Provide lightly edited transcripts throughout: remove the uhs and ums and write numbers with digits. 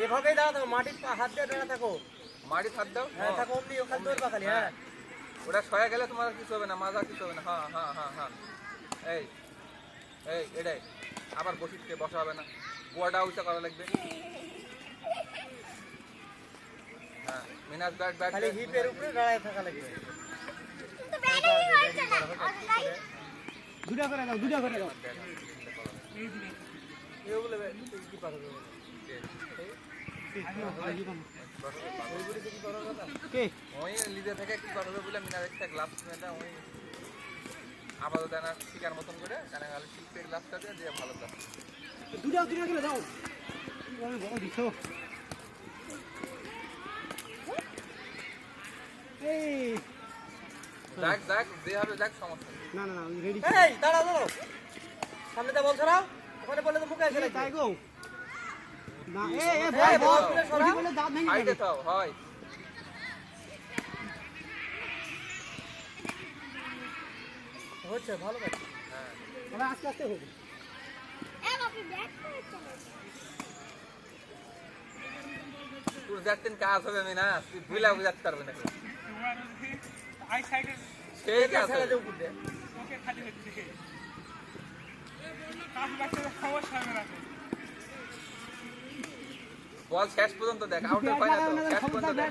এভাবেই দাঁড়া থাকো, মাটির হাত দিয়ে দাঁড়া থাকো। মাটি হাত দাও। হ্যাঁ থাকো অমনি, ওখানে দৌড়বা খালি। হ্যাঁ ওটা সয়ে গেলে তোমার কিছু হবে না, মাজা কিছু হবে না। হ্যাঁ হ্যাঁ হ্যাঁ হ্যাঁ, এই এই এটাই। আবার বসিতে বসা হবে না, গোয়াটা উঁচা করা লাগবে। হ্যাঁ মিনাস ব্যাট ব্যাট খালি হিপের উপরে দাঁড়ায় থাকা লাগবে। দুটা করে দাও, দুটা করে দাও। এগুলো কি পারবে? কে ওই লিজে থেকে কি করবে বলে মিনার একটা গ্লাস কিনেটা ওই আপাতত না শিকার মতন করে কানে গালে শিল্পের গ্লাসটা দিয়ে ভালো গ্লাস। দুটা দুটা করে দাও। আমি বড় দিছো। এই দেখ দেখ যে হবে দেখ, সমস্যা না না না রেডি। এই দাঁড়াও দাঁড়াও, সামনে যা বল সরাও, ওখানে বলে তো মুখে এসে লাগবে। তাই গো না, এই বল সরাও, বলে দাঁত ভেঙে হাইটে যাবে। দাও হয় হচ্ছে ভালো কাজ। হ্যাঁ এবার আস্তে আস্তে হবে। তুই দেখতেন কাজ হবে আমি না, তুই ভুলা বুঝাতে পারবে না সেই কাজ হবে। বল শেষ পর্যন্ত দেখ, আউট হয় না তো, শেষ পর্যন্ত দেখ।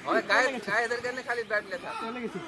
হয় গায়ে গায়েদের কারণে খালি ব্যাট লেখা। চলে গেছি।